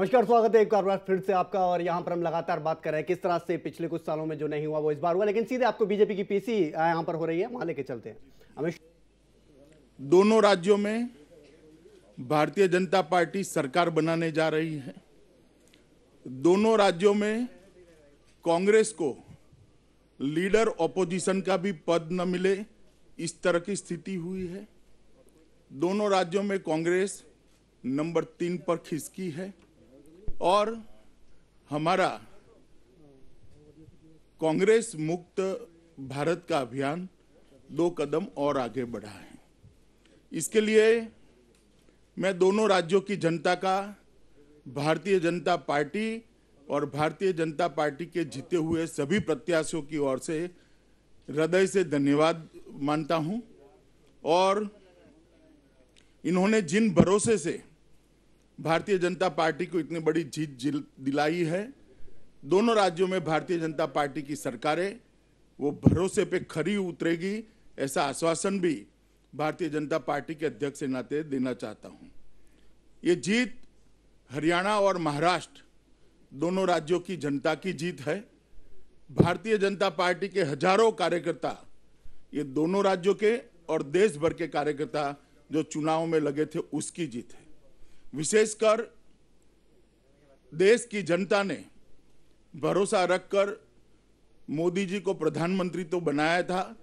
नमस्कार, स्वागत है एक बार फिर से आपका। और यहाँ पर हम लगातार बात कर रहे हैं किस तरह से पिछले कुछ सालों में जो नहीं हुआ वो इस बार हुआ, लेकिन सीधे आपको बीजेपी की पीसी यहाँ पर हो रही है, वहां लेके चलते हैं। हमें दोनों राज्यों में भारतीय जनता पार्टी सरकार बनाने जा रही है। दोनों राज्यों में कांग्रेस को लीडर ऑपोजिशन का भी पद न मिले, इस तरह की स्थिति हुई है। दोनों राज्यों में कांग्रेस नंबर 3 पर खिसकी है और हमारा कांग्रेस मुक्त भारत का अभियान 2 कदम और आगे बढ़ा है। इसके लिए मैं दोनों राज्यों की जनता का भारतीय जनता पार्टी और भारतीय जनता पार्टी के जीते हुए सभी प्रत्याशियों की ओर से हृदय से धन्यवाद मानता हूं। और इन्होंने जिन भरोसे से भारतीय जनता पार्टी को इतनी बड़ी जीत दिलाई है, दोनों राज्यों में भारतीय जनता पार्टी की सरकारें वो भरोसे पे खरी उतरेगी, ऐसा आश्वासन भी भारतीय जनता पार्टी के अध्यक्ष के नाते देना चाहता हूं। ये जीत हरियाणा और महाराष्ट्र दोनों राज्यों की जनता की जीत है। भारतीय जनता पार्टी के हजारों कार्यकर्ता, ये दोनों राज्यों के और देश भर के कार्यकर्ता जो चुनाव में लगे थे, उसकी जीत है। विशेषकर देश की जनता ने भरोसा रखकर मोदी जी को प्रधानमंत्री तो बनाया था,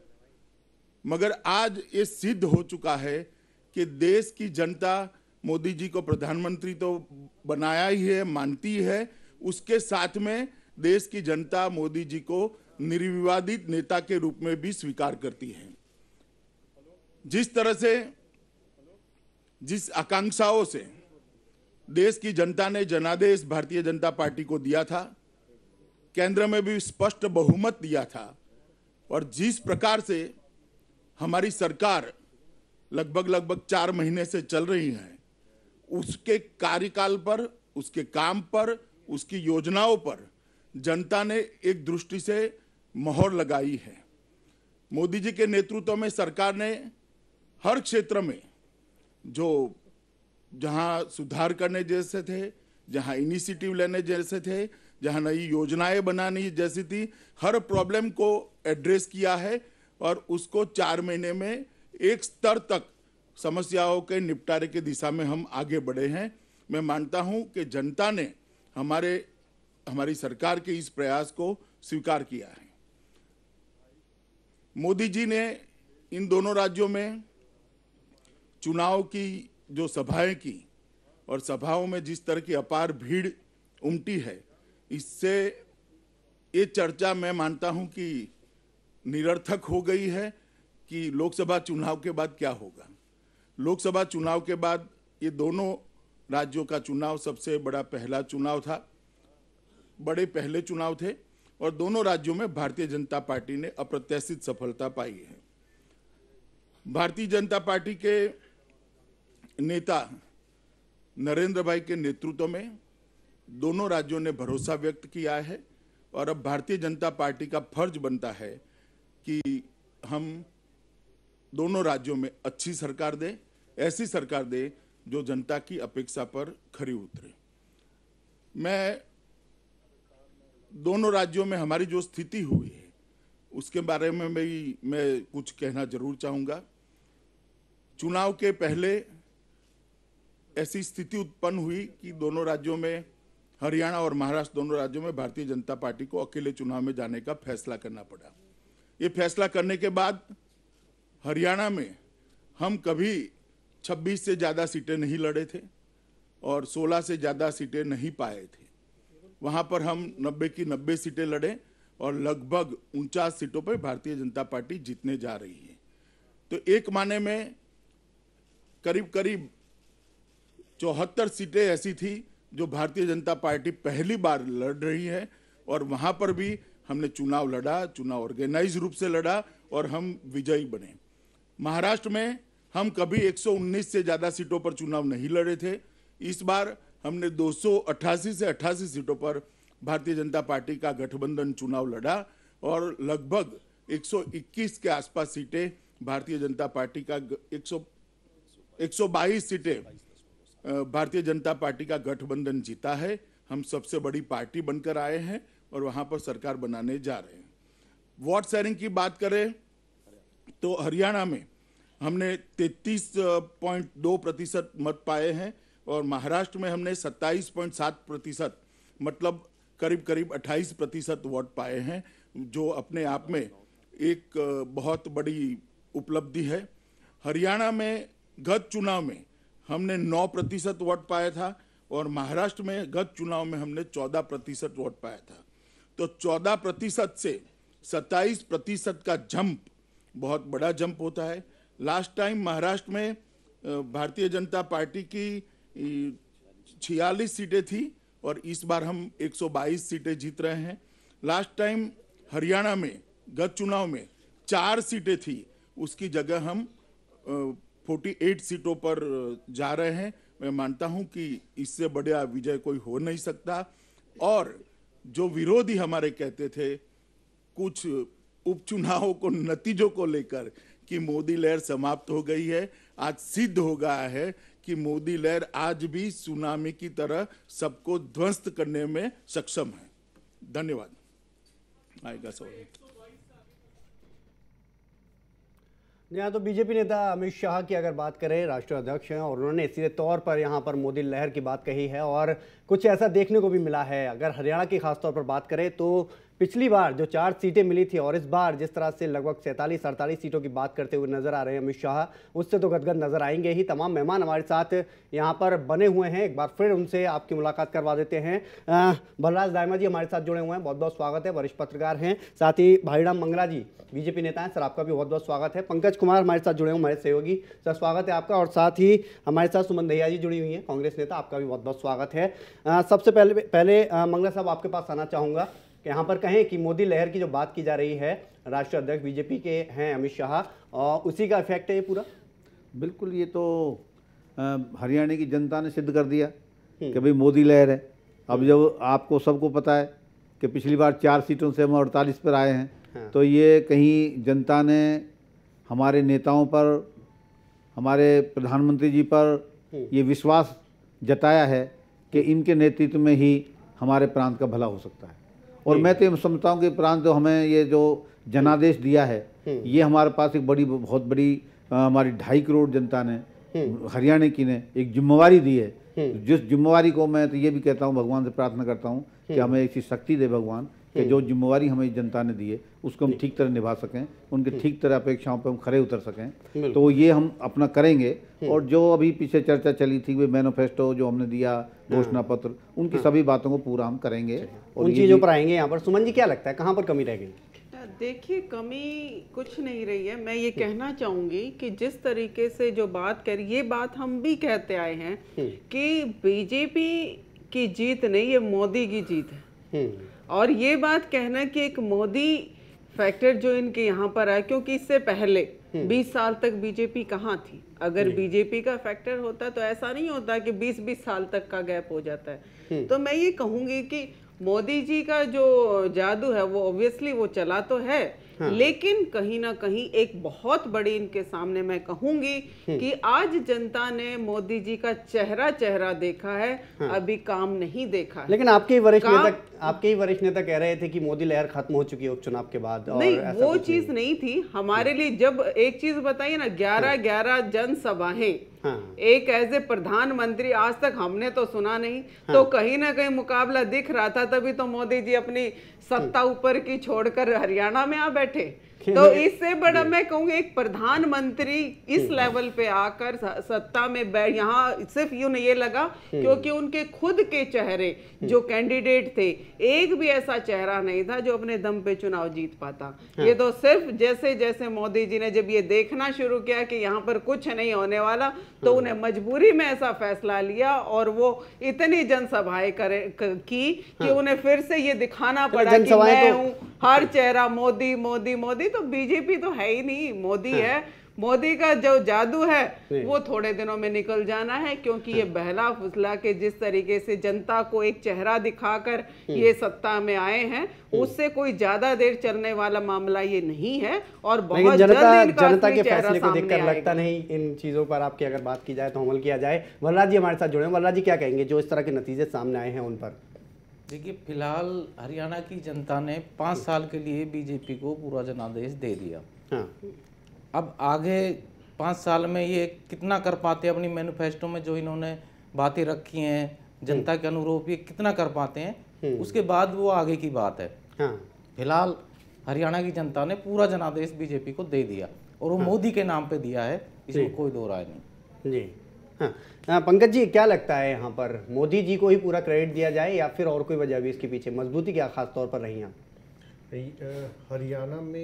मगर आज ये सिद्ध हो चुका है कि देश की जनता मोदी जी को प्रधानमंत्री तो बनाया ही है, मानती है, उसके साथ में देश की जनता मोदी जी को निर्विवादित नेता के रूप में भी स्वीकार करती है। जिस तरह से, जिस आकांक्षाओं से देश की जनता ने जनादेश भारतीय जनता पार्टी को दिया था, केंद्र में भी स्पष्ट बहुमत दिया था, और जिस प्रकार से हमारी सरकार लगभग 4 महीने से चल रही है, उसके कार्यकाल पर, उसके काम पर, उसकी योजनाओं पर जनता ने एक दृष्टि से मोहर लगाई है। मोदी जी के नेतृत्व में सरकार ने हर क्षेत्र में जो जहां सुधार करने जैसे थे, जहां इनिशिएटिव लेने जैसे थे, जहां नई योजनाएं बनानी जैसी थी, हर प्रॉब्लम को एड्रेस किया है और उसको 4 महीने में एक स्तर तक समस्याओं के निपटारे की दिशा में हम आगे बढ़े हैं। मैं मानता हूं कि जनता ने हमारी सरकार के इस प्रयास को स्वीकार किया है। मोदी जी ने इन दोनों राज्यों में चुनाव की जो सभाएं की और सभाओं में जिस तरह की अपार भीड़ उमटी है, इससे ये चर्चा मैं मानता हूं कि निरर्थक हो गई है कि लोकसभा चुनाव के बाद क्या होगा। लोकसभा चुनाव के बाद ये दोनों राज्यों का चुनाव सबसे बड़ा पहला चुनाव था, बड़े पहले चुनाव थे, और दोनों राज्यों में भारतीय जनता पार्टी ने अप्रत्याशित सफलता पाई है। भारतीय जनता पार्टी के नेता नरेंद्र भाई के नेतृत्व में दोनों राज्यों ने भरोसा व्यक्त किया है, और अब भारतीय जनता पार्टी का फर्ज बनता है कि हम दोनों राज्यों में अच्छी सरकार दे, ऐसी सरकार दे जो जनता की अपेक्षा पर खरी उतरे। मैं दोनों राज्यों में हमारी जो स्थिति हुई है उसके बारे में मैं कुछ कहना जरूर चाहूंगा। चुनाव के पहले ऐसी स्थिति उत्पन्न हुई कि दोनों राज्यों में, हरियाणा और महाराष्ट्र दोनों राज्यों में भारतीय जनता पार्टी को अकेले चुनाव में जाने का फैसला करना पड़ा। ये फैसला करने के बाद हरियाणा में हम कभी 26 से ज़्यादा सीटें नहीं लड़े थे और 16 से ज़्यादा सीटें नहीं पाए थे। वहाँ पर हम 90 की 90 सीटें लड़े और लगभग 49 सीटों पर भारतीय जनता पार्टी जीतने जा रही है। तो एक माने में करीब 74 सीटें ऐसी थी जो भारतीय जनता पार्टी पहली बार लड़ रही है, और वहां पर भी हमने चुनाव लड़ा, चुनाव ऑर्गेनाइज रूप से लड़ा और हम विजयी बने। महाराष्ट्र में हम कभी 119 से ज्यादा सीटों पर चुनाव नहीं लड़े थे। इस बार हमने 288 से 88 सीटों पर भारतीय जनता पार्टी का गठबंधन चुनाव लड़ा और लगभग 121 के आसपास सीटें भारतीय जनता पार्टी का 122 सीटें भारतीय जनता पार्टी का गठबंधन जीता है। हम सबसे बड़ी पार्टी बनकर आए हैं और वहां पर सरकार बनाने जा रहे हैं। वोट शेयरिंग की बात करें तो हरियाणा में हमने 33.2% मत पाए हैं और महाराष्ट्र में हमने 27.7%, मतलब करीब करीब 28% वोट पाए हैं, जो अपने आप में एक बहुत बड़ी उपलब्धि है। हरियाणा में गत चुनाव में हमने 9% वोट पाया था और महाराष्ट्र में गत चुनाव में हमने 14% वोट पाया था। तो 14% से 27% का जंप बहुत बड़ा जंप होता है। लास्ट टाइम महाराष्ट्र में भारतीय जनता पार्टी की 46 सीटें थी और इस बार हम 122 सीटें जीत रहे हैं। लास्ट टाइम हरियाणा में गत चुनाव में 4 सीटें थी, उसकी जगह हम 48 सीटों पर जा रहे हैं। मैं मानता हूं कि इससे बड़ा विजय कोई हो नहीं सकता। और जो विरोधी हमारे कहते थे कुछ उपचुनावों को, नतीजों को लेकर कि मोदी लहर समाप्त हो गई है, आज सिद्ध हो गया है कि मोदी लहर आज भी सुनामी की तरह सबको ध्वस्त करने में सक्षम है। धन्यवाद। आएगा सवाल। यहाँ तो बीजेपी नेता अमित शाह की अगर बात करें, राष्ट्रीय अध्यक्ष हैं और उन्होंने सीधे तौर पर यहाँ पर मोदी लहर की बात कही है और कुछ ऐसा देखने को भी मिला है। अगर हरियाणा की खासतौर पर बात करें तो पिछली बार जो 4 सीटें मिली थी और इस बार जिस तरह से लगभग 47-48 सीटों की बात करते हुए नजर आ रहे हैं अमित शाह, उससे तो गदगद नजर आएंगे ही। तमाम मेहमान हमारे साथ यहाँ पर बने हुए हैं, एक बार फिर उनसे आपकी मुलाकात करवा देते हैं। बलराज दाइमा जी हमारे साथ जुड़े हुए हैं, बहुत बहुत स्वागत है। वरिष्ठ पत्रकार हैं। साथ ही भाईराम मंगला जी बीजेपी नेता हैं, सर आपका भी बहुत बहुत स्वागत है। पंकज कुमार हमारे साथ जुड़े हुए, हमारे सहयोगी, सर स्वागत है आपका। और साथ ही हमारे साथ सुमन दहिया जी जुड़ी हुई हैं, कांग्रेस नेता, आपका भी बहुत बहुत स्वागत है। सबसे पहले मंगला साहब आपके पास आना चाहूँगा कि यहाँ पर कहें कि मोदी लहर की जो बात की जा रही है, राष्ट्रीय अध्यक्ष बीजेपी के हैं अमित शाह, और उसी का इफेक्ट है ये पूरा? बिल्कुल, ये तो हरियाणा की जनता ने सिद्ध कर दिया कि भाई मोदी लहर है। अब जब आपको सबको पता है कि पिछली बार 4 सीटों से हम 48 पर आए हैं, हाँ। तो ये कहीं जनता ने हमारे नेताओं पर, हमारे प्रधानमंत्री जी पर ये विश्वास जताया है कि इनके नेतृत्व में ही हमारे प्रांत का भला हो सकता है। और मैं तो ये समझता हूँ कि प्रांत जो हमें ये जो जनादेश दिया है, ये हमारे पास एक बहुत बड़ी हमारी 2.5 करोड़ जनता ने, हरियाणा की ने एक जिम्मेवारी दी है। जिस जिम्मेवारी को मैं तो ये भी कहता हूँ, भगवान से प्रार्थना करता हूँ कि हमें ऐसी शक्ति दे भगवान कि जो जिम्मेवारी हमें जनता ने दी है उसको हम ठीक तरह निभा सकें, उनके ठीक तरह अपेक्षाओं पर हम खरे उतर सकें। तो ये हम अपना करेंगे। और जो अभी पीछे चर्चा चली थी, वे मैनिफेस्टो जो हमने दिया, घोषणा पत्र, उनकी सभी बातों को पूरा हम करेंगे और उन चीज़ों पर आएंगे। यहाँ पर सुमन जी क्या लगता है, कहाँ पर कमी रह गई? देखिए, कमी कुछ नहीं रही है। मैं ये कहना चाहूँगी कि जिस तरीके से जो बात करी, ये बात हम भी कहते आए हैं कि बीजेपी की जीत नहीं, ये मोदी की जीत है। और ये बात कहना कि एक मोदी फैक्टर जो इनके यहाँ पर आया, क्योंकि इससे पहले 20 साल तक बीजेपी कहाँ थी। अगर बीजेपी का फैक्टर होता तो ऐसा नहीं होता कि 20-20 साल तक का गैप हो जाता है। तो मैं ये कहूँगी कि मोदी जी का जो जादू है वो ऑब्वियसली वो चला तो है, हाँ। लेकिन कहीं ना कहीं एक बहुत बड़ी इनके सामने मैं कहूंगी कि आज जनता ने मोदी जी का चेहरा देखा है, हाँ। अभी काम नहीं देखा है। लेकिन आपके ही वरिष्ठ नेता कह रहे थे कि मोदी लहर खत्म हो चुकी है उपचुनाव के बाद। नहीं, वो चीज नहीं थी हमारे लिए। जब एक चीज बताइए ना, 11 जनसभाएं, हाँ। एक एज ए प्रधानमंत्री आज तक हमने तो सुना नहीं, हाँ। तो कहीं ना कहीं मुकाबला दिख रहा था। तभी तो मोदी जी अपनी सत्ता ऊपर की छोड़कर हरियाणा में आ बैठे। तो इससे बड़ा मैं कहूँगी एक प्रधानमंत्री इस लेवल पे आकर सत्ता में बैठ, यहाँ सिर्फ यूं ये लगा क्योंकि उनके खुद के चेहरे जो कैंडिडेट थे, एक भी ऐसा चेहरा नहीं था जो अपने दम पे चुनाव जीत पाता। हाँ। ये तो सिर्फ जैसे जैसे मोदी जी ने जब ये देखना शुरू किया कि यहाँ पर कुछ नहीं होने वाला, तो उन्हें मजबूरी में ऐसा फैसला लिया और वो इतनी जनसभाएं की कि उन्हें फिर से ये दिखाना पड़ा कि मैं हूँ, हर चेहरा मोदी मोदी मोदी। तो बीजेपी तो है ही नहीं, मोदी है। मोदी का जो जादू है वो थोड़े दिनों में निकल जाना है, क्योंकि ये बहला फुसला के जिस तरीके से जनता को एक चेहरा दिखाकर ये सत्ता में आए हैं, उससे कोई ज्यादा देर चलने वाला मामला ये नहीं है। और बहुत जनता के फैसले को देखकर लगता नहीं इन चीजों पर आपकी अगर बात की जाए तो अमल किया जाए। वल्लाद जी हमारे साथ जुड़े हैं। वल्लाद जी क्या कहेंगे जो इस तरह के नतीजे सामने आए हैं उन पर? देखिए, फिलहाल हरियाणा की जनता ने 5 साल के लिए बीजेपी को पूरा जनादेश दे दिया। हाँ। अब आगे 5 साल में ये कितना कर पाते हैं, अपनी मैनिफेस्टो में जो इन्होंने बातें रखी हैं जनता के अनुरूप, ये कितना कर पाते हैं, उसके बाद वो आगे की बात है। हाँ। फिलहाल हरियाणा की जनता ने पूरा जनादेश बीजेपी को दे दिया और वो मोदी के नाम पे दिया है, इसमें कोई दो राय नहीं। जी हाँ। पंकज जी क्या लगता है यहाँ पर मोदी जी को ही पूरा क्रेडिट दिया जाए या फिर और कोई वजह भी इसके पीछे, मजबूती क्या खास तौर पर रही? हरियाणा में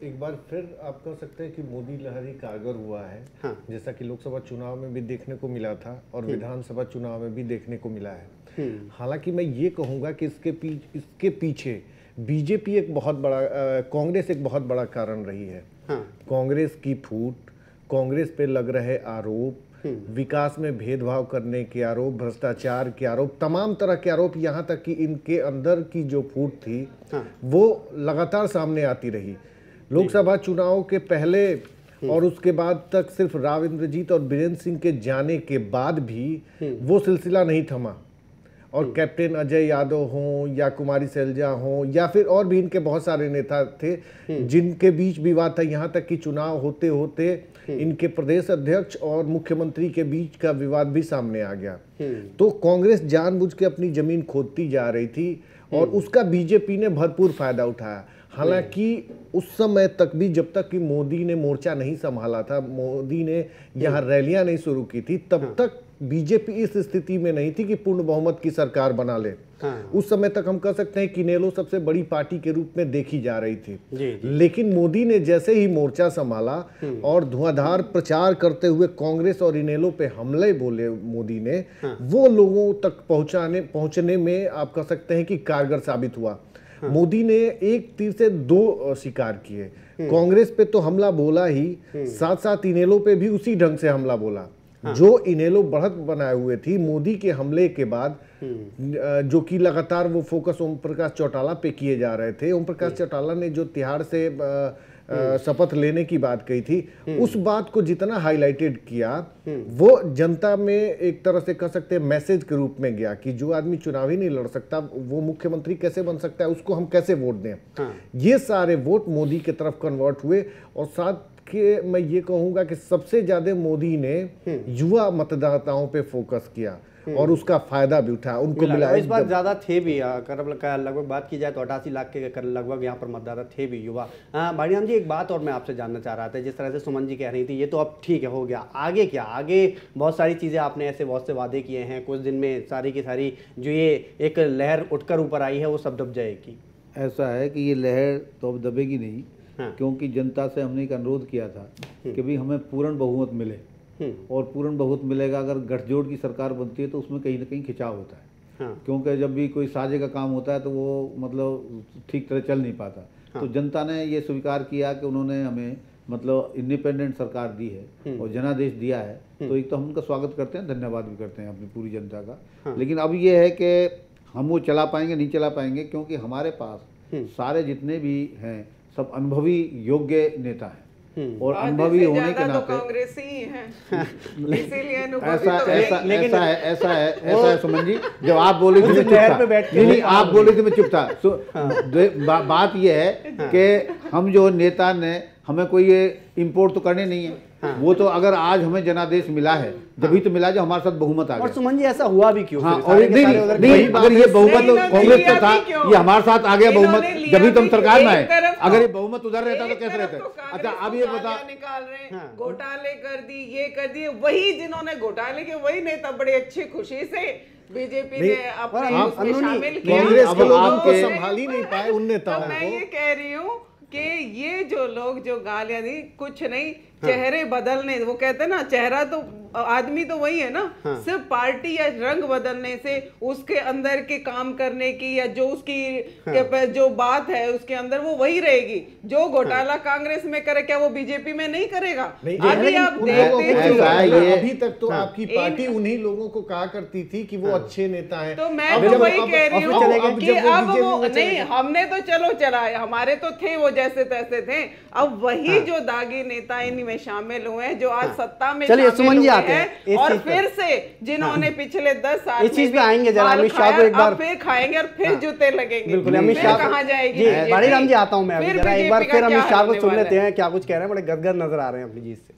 एक बार फिर आप कह सकते हैं कि मोदी लहर ही कारगर हुआ है। हाँ। जैसा कि लोकसभा चुनाव में भी देखने को मिला था और विधानसभा चुनाव में भी देखने को मिला है। हालांकि मैं ये कहूँगा कि इसके पीछे बीजेपी एक बहुत बड़ा, कांग्रेस एक बहुत बड़ा कारण रही है। हाँ। कांग्रेस की फूट, कांग्रेस पे लग रहे आरोप, विकास में भेदभाव करने के आरोप, भ्रष्टाचार के आरोप, तमाम तरह के आरोप, यहाँ तक कि इनके अंदर की जो फूट थी वो लगातार सामने आती रही। लोकसभा चुनाव के पहले और उसके बाद तक सिर्फ राव इंद्रजीत और बीरेंद्र सिंह के जाने के बाद भी वो सिलसिला नहीं थमा। और कैप्टन अजय यादव हों या कुमारी सैलजा हों या फिर और भी इनके बहुत सारे नेता थे जिनके बीच विवाद था, यहाँ तक कि चुनाव होते होते इनके प्रदेश अध्यक्ष और मुख्यमंत्री के बीच का विवाद भी सामने आ गया। तो कांग्रेस जानबूझ के अपनी जमीन खोदती जा रही थी और उसका बीजेपी ने भरपूर फायदा उठाया। हालांकि उस समय तक भी, जब तक कि मोदी ने मोर्चा नहीं संभाला था, मोदी ने यहाँ रैलियां नहीं शुरू की थी, तब तक बीजेपी इस स्थिति में नहीं थी कि पूर्ण बहुमत की सरकार बना ले। हाँ। उस समय तक हम कह सकते हैं कि इनेलो सबसे बड़ी पार्टी के रूप में देखी जा रही थी। जी। लेकिन मोदी ने जैसे ही मोर्चा संभाला और धुआंधार प्रचार करते हुए कांग्रेस और इनेलो पे हमले बोले मोदी ने, हाँ। वो लोगों तक पहुंचने में आप कह सकते हैं कि कारगर साबित हुआ। हाँ। मोदी ने एक तीर से दो शिकार किए। कांग्रेस पे तो हमला बोला ही, साथ साथ इनेलो पे भी उसी ढंग से हमला बोला। हाँ। जो इनेलो बढ़त बनाए हुए थी मोदी के हमले के बाद, जो कि लगातार वो फोकस ओम प्रकाश चौटाला पे किए जा रहे थे। ओम प्रकाश चौटाला ने जो तिहाड़ से शपथ लेने की बात कही थी, उस बात को जितना हाईलाइटेड किया वो जनता में एक तरह से कह सकते हैं मैसेज के रूप में गया कि जो आदमी चुनाव ही नहीं लड़ सकता वो मुख्यमंत्री कैसे बन सकता है, उसको हम कैसे वोट दें। हाँ। ये सारे वोट मोदी की तरफ कन्वर्ट हुए और साथ के मैं ये कहूंगा कि सबसे ज्यादा मोदी ने युवा मतदाताओं पे फोकस किया और उसका फायदा भी उठाया, उनको मिला। इस बार ज्यादा थे भी, लगभग बात की जाए तो 88 लाख के लगभग यहाँ पर मतदाता थे भी युवा। भाईराम जी एक बात और मैं आपसे जानना चाह रहा था, जिस तरह से सुमन जी कह रही थी ये तो अब ठीक है हो गया, आगे क्या? आगे बहुत सारी चीजें आपने ऐसे बहुत से वादे किए हैं, कुछ दिन में सारी की सारी जो ये एक लहर उठकर ऊपर आई है वो सब दब जाएगी। ऐसा है कि ये लहर तो अब दबेगी नहीं। हाँ। क्योंकि जनता से हमने एक अनुरोध किया था कि भाई हमें पूर्ण बहुमत मिले, और पूर्ण बहुमत मिलेगा अगर गठजोड़ की सरकार बनती है तो उसमें कहीं ना कहीं खिंचाव होता है। हाँ। क्योंकि जब भी कोई साझे का काम होता है तो वो मतलब ठीक तरह चल नहीं पाता। हाँ। तो जनता ने ये स्वीकार किया कि उन्होंने हमें मतलब इंडिपेंडेंट सरकार दी है और जनादेश दिया है, तो एक तो हम उनका स्वागत करते हैं, धन्यवाद भी करते हैं अपनी पूरी जनता का। हाँ। लेकिन अब ये है कि हम वो चला पाएंगे नहीं चला पाएंगे, क्योंकि हमारे पास सारे जितने भी हैं सब अनुभवी योग्य नेता हैं और अनुभवी होने के नाते कांग्रेसी हैं, इसीलिए ऐसा है सुमन जी, जब आप बोले थे मैं चुप था, नहीं आप बोले थे मैं चुप था। बात यह है कि हम जो नेता ने हमें कोई ये इम्पोर्ट तो करने नहीं है। हाँ। वो तो अगर आज हमें जनादेश मिला है जब तो मिला जो हमारे साथ बहुमत आ गया। और सुमन जी ऐसा हुआ भी क्यों? हाँ, और नहीं अगर ये बहुमत तो कांग्रेस का था, ये हमारे साथ आ गया बहुमत, जब तो हम सरकार में आए। अगर ये बहुमत उधर रहता तो कैसे रहता? अच्छा अब ये बता, निकाल रहे हैं घोटाले कर दी, ये कर दिए, वही जिन्होंने घोटाले के वही नेता बड़े अच्छी खुशी से बीजेपी ने अपने उसमें शामिल किया। कांग्रेस के लोगों को संभाल ही नहीं पाए उन नेताओं को। मैं ये कह रही हूँ कि ये जो लोग जो गालियां दी, कुछ नहीं, चेहरे बदलने, वो कहते हैं ना, चेहरा तो आदमी तो वही है ना, सिर्फ पार्टी या रंग बदलने से उसके अंदर के काम करने की या जो उसकी जो बात है उसके अंदर वो वही रहेगी। जो घोटाला कांग्रेस में करे क्या वो बीजेपी में नहीं करेगा? अभी आप देखते अभी तक तो आपकी पार्टी उन्हीं लोगों को कहा करती थी कि वो अच्छे नेता हैं। तो मैं तो वही कह रही हूँ कि अब वो नहीं, हमने तो चलो चलाए, हमारे तो थे वो जैसे तैसे थे, अब वही जो दागी नेता इनमें शामिल हुए हैं, जो आज सत्ता में शामिल हुए हैं, और फिर से जिन्होंने पिछले 10 साल इस चीज पे आएंगे जरा, अमित शाह को एक बार फिर खाएंगे और फिर जूते लगेंगे। बिल्कुल, अमित शाह कहाँ जाएगी? बाड़ी राम जी आता हूं मैं अभी जरा, एक बार फिर अमित शाह को सुन लेते हैं क्या कुछ कह रहे हैं। बड़े गदगद नजर आ रहे हैं अपनी जीत से।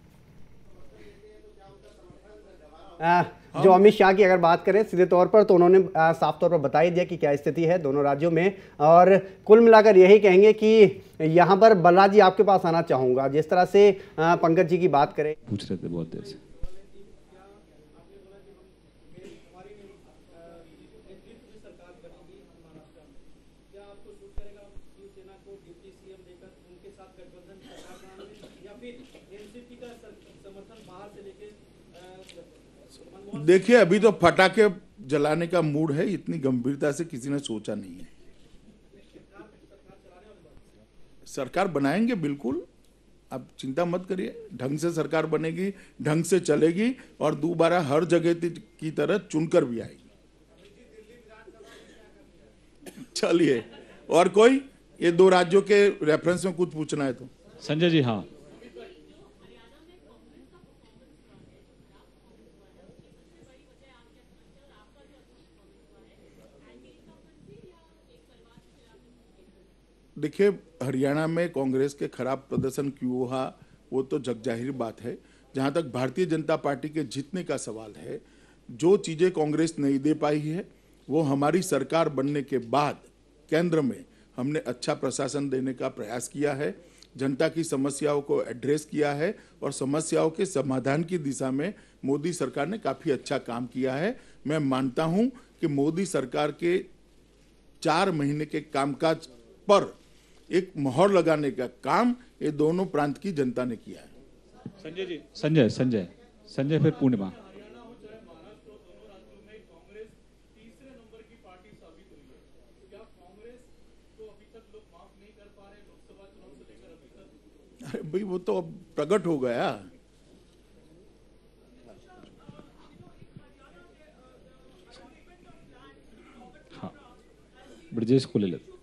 जो अमित शाह की अगर बात करें सीधे तौर पर, तो उन्होंने साफ तौर पर बता ही दिया कि क्या स्थिति है दोनों राज्यों में, और कुल मिलाकर यही कहेंगे कि यहाँ पर बल्ला जी आपके पास आना चाहूंगा। जिस तरह से पंकज जी की बात करें, पूछ रहे थे बहुत देर से, देखिए अभी तो पटाखे जलाने का मूड है, इतनी गंभीरता से किसी ने सोचा नहीं है। सरकार बनाएंगे बिल्कुल, आप चिंता मत करिए, ढंग से सरकार बनेगी, ढंग से चलेगी और दोबारा हर जगह की तरह चुनकर भी आएगी। चलिए, और कोई ये दो राज्यों के रेफरेंस में कुछ पूछना है तो संजय जी। हाँ, देखिए हरियाणा में कांग्रेस के खराब प्रदर्शन क्यों हुआ वो तो जगजाहिर बात है। जहां तक भारतीय जनता पार्टी के जीतने का सवाल है, जो चीजें कांग्रेस नहीं दे पाई है वो हमारी सरकार बनने के बाद केंद्र में हमने अच्छा प्रशासन देने का प्रयास किया है, जनता की समस्याओं को एड्रेस किया है और समस्याओं के समाधान की दिशा में मोदी सरकार ने काफी अच्छा काम किया है। मैं मानता हूं कि मोदी सरकार के 4 महीने के कामकाज पर एक मोहर लगाने का काम ये दोनों प्रांत की जनता ने किया है। संजय जी, संजय संजय संजय फिर पूर्णिमा। अरे भाई वो तो अब प्रकट हो गया। हाँ, ब्रजेश को ले लेते।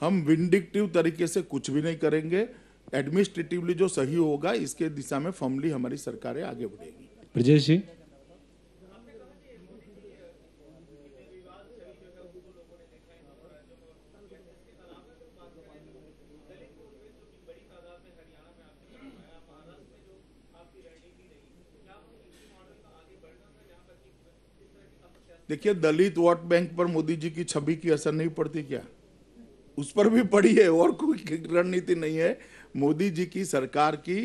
हम विंडिक्टिव तरीके से कुछ भी नहीं करेंगे, एडमिनिस्ट्रेटिवली जो सही होगा इसके दिशा में फॉर्मली हमारी सरकारें आगे बढ़ेगी। ब्रजेश जी। देखिए दलित वोट बैंक पर मोदी जी की छवि की असर नहीं पड़ती क्या? उस पर भी पड़ी है, और कोई रणनीति नहीं है। मोदी जी की सरकार की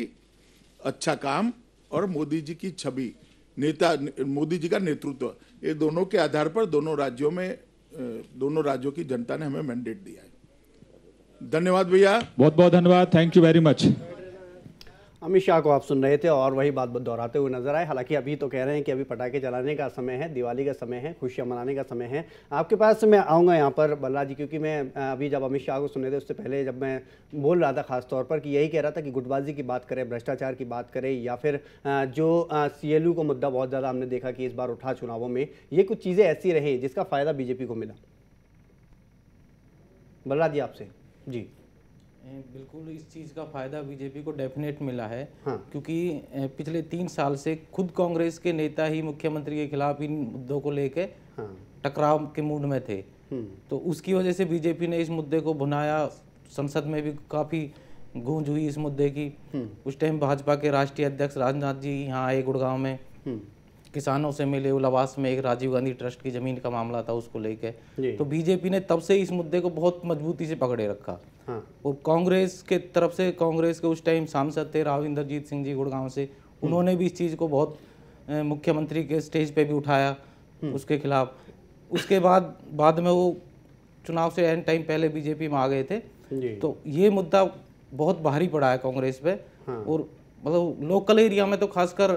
अच्छा काम और मोदी जी की छवि, मोदी जी का नेतृत्व, ये दोनों के आधार पर दोनों राज्यों की जनता ने हमें मैंडेट दिया है। धन्यवाद भैया, बहुत बहुत धन्यवाद, thank you very much. Amit Shah को आप सुन रहे थे और वही बात दोहराते हुए नजर आए। हालांकि अभी तो कह रहे हैं कि अभी पटाखे चलाने का समय है, दिवाली का समय है, खुशियां मनाने का समय है। आपके पास मैं आऊँगा यहाँ पर बल्ला जी, क्योंकि मैं अभी जब अमित शाह को सुन रहे थे उससे पहले जब मैं बोल रहा था खास तौर पर कि यही कह रहा था कि गुटबाजी की बात करें, भ्रष्टाचार की बात करें, या फिर जो CLU का मुद्दा बहुत ज़्यादा हमने देखा कि इस बार उठा चुनावों में, ये कुछ चीज़ें ऐसी रही जिसका फ़ायदा बीजेपी को मिला। बल्ला जी आपसे। जी बिल्कुल, इस चीज़ का फायदा बीजेपी को डेफिनेट मिला है। हाँ। क्योंकि पिछले 3 साल से खुद कांग्रेस के नेता ही मुख्यमंत्री के खिलाफ इन मुद्दों को लेके हाँ। टकराव के मूड में थे। तो उसकी वजह से बीजेपी ने इस मुद्दे को भुनाया। संसद में भी काफ़ी गूंज हुई इस मुद्दे की। उस टाइम भाजपा के राष्ट्रीय अध्यक्ष राजनाथ जी यहाँ आए गुड़गांव में, किसानों से मिले, उल्लावास में एक राजीव गांधी ट्रस्ट की ज़मीन का मामला था, उसको लेके। तो बीजेपी ने तब से इस मुद्दे को बहुत मजबूती से पकड़े रखा। हाँ। और कांग्रेस के तरफ से, कांग्रेस के उस टाइम सांसद थे राव इंद्रजीत सिंह जी गुड़गांव से, उन्होंने भी इस चीज़ को बहुत मुख्यमंत्री के स्टेज पे भी उठाया उसके खिलाफ। उसके बाद में वो चुनाव से एंड टाइम पहले बीजेपी में आ गए थे। तो ये मुद्दा बहुत भारी पड़ा है कांग्रेस पे। और मतलब लोकल एरिया में तो खासकर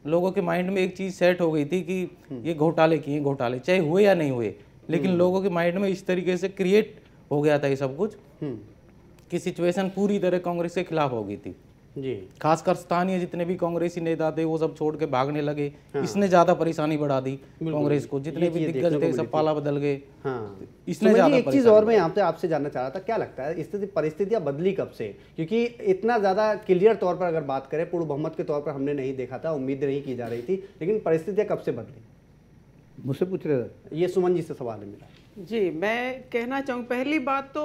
लोगों के माइंड में एक चीज सेट हो गई थी कि ये घोटाले किए, घोटाले चाहे हुए या नहीं हुए, लेकिन लोगों के माइंड में इस तरीके से क्रिएट हो गया था ये सब कुछ कि सिचुएशन पूरी तरह कांग्रेस के खिलाफ हो गई थी जी। खासकर स्थानीय जितने भी कांग्रेसी नेता थे वो सब छोड़ के भागने लगे। इसने ज्यादा परेशानी बढ़ा दी कांग्रेस को, जितने भी दिग्गज थे सब पाला बदल गए। इसने ज्यादा एक चीज और मैं यहाँ पे आपसे जानना चाह रहा था, क्या लगता है स्थिति परिस्थितियां बदली कब से? क्योंकि इतना ज्यादा क्लियर तौर पर अगर बात करें पूर्ण बहुमत के तौर पर हमने नहीं देखा था, उम्मीद नहीं की जा रही थी, लेकिन परिस्थितियां कब से बदली? मुझसे पूछ रहे थे ये सुमन जी से सवाल मिला जी। मैं कहना चाहूँ पहली बात तो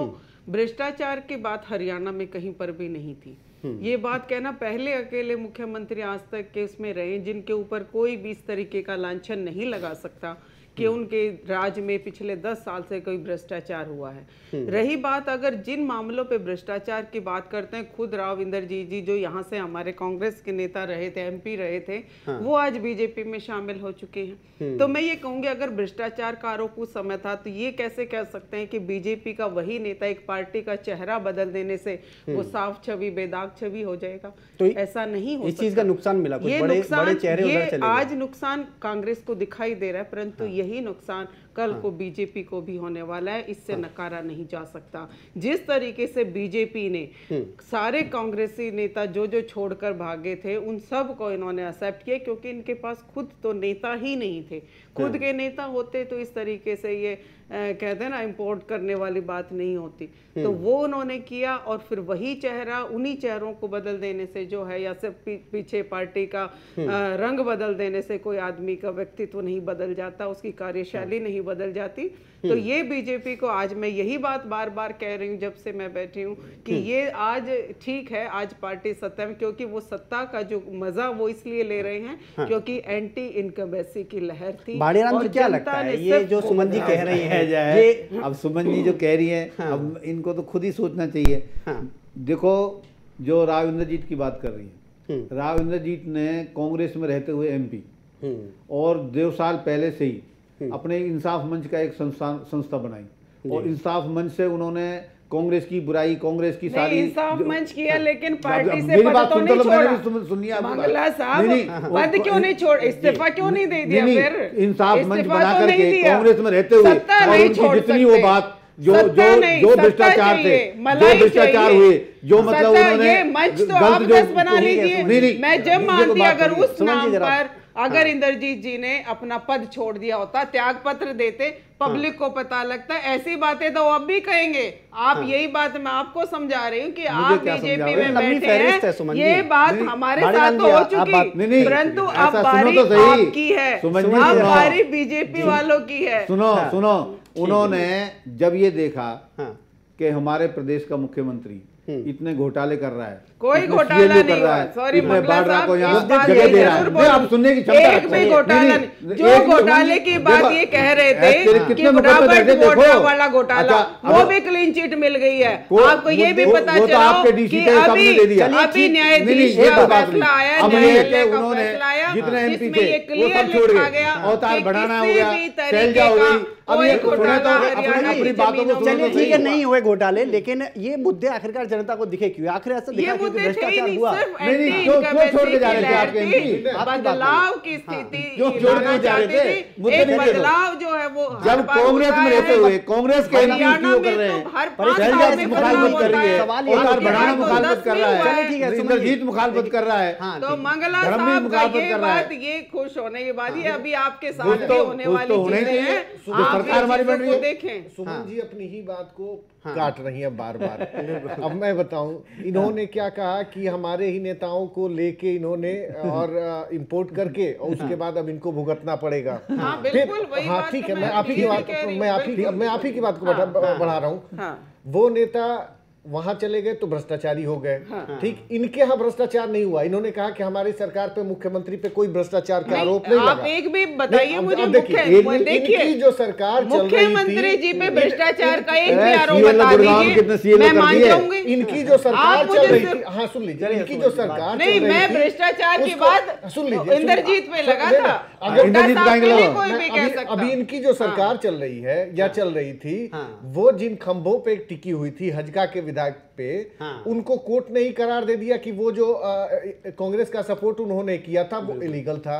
भ्रष्टाचार की बात हरियाणा में कहीं पर भी नहीं थी। ये बात कहना, पहले अकेले मुख्यमंत्री आज तक के उसमें रहे जिनके ऊपर कोई भी इस तरीके का लांछन नहीं लगा सकता कि उनके राज में पिछले 10 साल से कोई भ्रष्टाचार हुआ है। रही बात अगर जिन मामलों पे भ्रष्टाचार की बात करते हैं, खुद राव इंद्रजीत जी जो यहाँ से हमारे कांग्रेस के नेता रहे थे, एमपी रहे थे, वो आज बीजेपी में शामिल हो चुके हैं। तो मैं ये कहूंगी अगर भ्रष्टाचार का आरोप उस समय था तो ये कैसे कह सकते हैं कि बीजेपी का वही नेता एक पार्टी का चेहरा बदल देने से वो साफ छवि बेदाग छवि हो जाएगा? तो ऐसा नहीं हो सकता। इस चीज का नुकसान मिला, कुछ बड़े चेहरे उधर चले गए। आज नुकसान कांग्रेस को दिखाई दे रहा है, परंतु यही नुकसान कल को बीजेपी को भी होने वाला है, इससे नकारा नहीं जा सकता। जिस तरीके से बीजेपी ने सारे कांग्रेसी नेता जो जो छोड़कर भागे थे उन सब को इन्होंने एक्सेप्ट किया, क्योंकि इनके पास खुद तो नेता ही नहीं थे। खुद के नेता होते तो इस तरीके से ये कहते हैं ना इम्पोर्ट करने वाली बात नहीं होती। तो वो उन्होंने किया और फिर वही चेहरा उन्हीं चेहरों को बदल देने से जो है, या सिर्फ पीछे पार्टी का रंग बदल देने से कोई आदमी का व्यक्तित्व नहीं बदल जाता, उसकी कार्यशैली नहीं बदल जाती। तो ये बीजेपी को आज मैं यही बात बार बार कह रही हूँ जब से मैं बैठी हूँ कि ये आज ठीक है, आज पार्टी सत्ता में, क्योंकि वो सत्ता का जो मजा वो इसलिए ले रहे हैं क्योंकि एंटी इनकम्बेंसी की लहर थी। और क्या लगता है ये जो सुमन जी कह रही है ये अब सुमन जी जो कह रही है अब इनको तो खुद ही सोचना चाहिए। देखो जो राव इंद्रजीत की बात कर रही है, राव इंद्रजीत ने कांग्रेस में रहते हुए एमपी और 2 साल पहले से ही अपने इंसाफ मंच का एक संस्था बनाई और इंसाफ मंच से उन्होंने कांग्रेस की बुराई, कांग्रेस की सारी इंसाफ मंच किया, लेकिन पार्टी से पद तो नहीं छोड़ा। मंगला साहब पद क्यों नहीं छोड़, इस्तीफा क्यों नहीं दे दिया? फिर इंसाफ मंच बना करके कांग्रेस में रहते हुए जितनी वो बात जो भ्रष्टाचार थे, जो भ्रष्टाचार हुए, जो मतलब उन्होंने मंच तो आप 10 बना लीजिए। मैं जब मानती अगर उस नाम पर अगर इंद्रजीत जी ने अपना पद छोड़ दिया होता, त्याग पत्र देते, पब्लिक को पता लगता, ऐसी बातें तो अब भी कहेंगे। आप यही बात मैं आपको समझा रही हूँ कि आप बीजेपी में बैठे हैं, ये बात हमारे साथ तो हो चुकी, परंतु अब बारी आपकी है, अब बारी बीजेपी वालों की है। सुनो उन्होंने जब ये देखा कि हमारे प्रदेश का मुख्यमंत्री इतने घोटाले कर रहा है, कोई घोटाला नहीं हुआ, सॉरी मंगला साहब, आप सुनने की क्षमता एक भी घोटाला नहीं। जो घोटाले की बात ये कह रहे थे कि बराबर वाला घोटाला, वो भी क्लीन चिट मिल गई है। आपको ये भी पता चला कि अभी न्यायाधीश का फैसला आया, न्यायालय का फैसला आया, जिसमें ये क्लियर लिखा गया कि किसी भी तरीके का कोई घोटाला अपनी बातों को, चलिए ठीक है नहीं हुए घोटाले, लेकिन ये मुद्दे आखिरकार जनता को दिखे क्यों? आखिर ऐसा दिखा क्योंकि भ्रष्टाचार हुआ। नहीं छोड़ के जा रहे थे आपके एमपी, बदलाव की स्थिति लाना चाहते थे, एक बदलाव जो है वो जब कांग्रेस में रहते हुए कांग्रेस के एमपी क्यों कर रहे हैं, मुखालफत कर रही है, अवतार बढ़ाना मुखालफत कर रहा है, इंद्रजीत मुखालफत कर रहा है, तो मंगला साहब का ये बात, ये खुश होने की बात, ये अभी आपके साथ भी होने वाली चीजें हैं। सरकार हमारी बन रही है। देखें सुमन जी अपनी ही बात को काट रही है बार बार। अब मैं बताऊं इन्होंने क्या कहा कि हमारे ही नेताओं को लेके इन्होंने और इंपोर्ट करके और उसके बाद अब इनको भुगतना पड़ेगा। हाँ बिल्कुल वही बात, ठीक है, मैं आप ही की बात को बढ़ा रहा हूँ। वो नेता वहां चले गए तो भ्रष्टाचारी हो गए। ठीक, इनके यहाँ भ्रष्टाचार नहीं हुआ। इन्होंने कहा कि हमारी सरकार पे, मुख्यमंत्री पे कोई भ्रष्टाचार का आरोप नहीं लगा। आप एक भी बताइए मुझे, देखिए इनकी जो सरकार चल रही थी, मुख्यमंत्री जी पे भ्रष्टाचार का एक भी आरोप बता दीजिए, मैं मान जाऊंगी। इनकी जो सरकार चल रही थी, हाँ सुन लीजिए, इनकी जो सरकार नहीं, मैं भ्रष्टाचार की बात सुन लीजिए, इंद्रजीत पे लगा था, अभी इनकी जो सरकार चल रही है या चल रही थी, वो जिन खंभों पे टिकी हुई थी हजगा के विधायक पे, उनको कोर्ट ने ही करार दे दिया कि वो जो कांग्रेस का सपोर्ट उन्होंने किया था वो इलीगल था।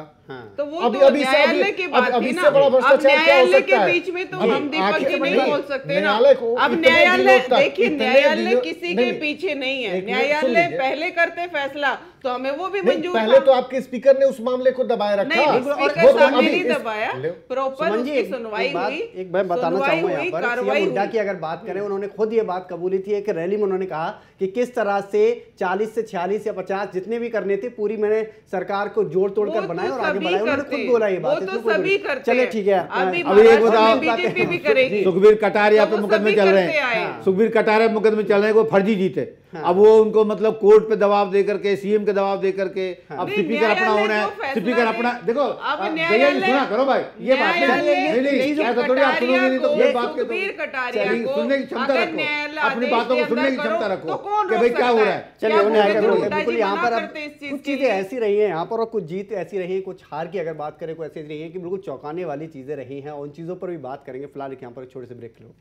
तो वो तो न्यायालय की बात थी ना। अब न्यायालय के बीच में तो हम दीपक जी नहीं बोल सकते ना। अब न्यायालय, देखिए न्यायालय किसी के पीछे नहीं है, न्यायालय पहले करते फैसला तो हमें वो भी मंजूर। पहले तो आपके स्पीकर ने उस मामले को दबाए रखा। नहीं, स्पीकर साहब ने नहीं दबाया, प्रॉपर उसकी सुनवाई हुई। एक मैं बताना चाहूंगा यहाँ पर सीएम हुड्डा की अगर बात करें, उन्होंने खुद ये बात कबूली थी एक रैली में। उन्होंने कहा कि किस तरह से 40 से 46 या 50 जितने भी करने थे पूरी मैंने सरकार को जोड़ तोड़ कर बनाए और आगे बढ़ाए। उन्होंने खुद बोला ये बात। वो तो सभी करते हैं। चलिए ठीक है, अभी एक बताओ, बीजेपी भी करेगी। सुखबीर कटारिया पे मुकदमे चल रहे हैं, सुखबीर कटारिया पे मुकदमे चल रहे हैं, वो फर्जी जीते। अब वो उनको मतलब कोर्ट पे दबाव दे करके, सीएम के दबाव दे करके, अब स्पीकर अपना होना है, स्पीकर अपना, देखो सुना करो भाई, ये बात नहीं, ऐसा थोड़ी आप सुनोगे नहीं तो ये बात के सुनने की क्षमता रखो, अपनी बातों को सुनने की क्षमता रखो कि भाई क्या हो रहा है। चलिए बिल्कुल यहाँ पर अब कुछ चीजें ऐसी रही हैं यहाँ पर, और कुछ जीत ऐसी रही है, कुछ हार की अगर बात करें कोई ऐसी रही है कि बिल्कुल चौंकाने वाली चीजें रही हैं, और उन चीजों पर भी बात करेंगे। फिलहाल यहाँ पर एक छोटे से ब्रेक लो।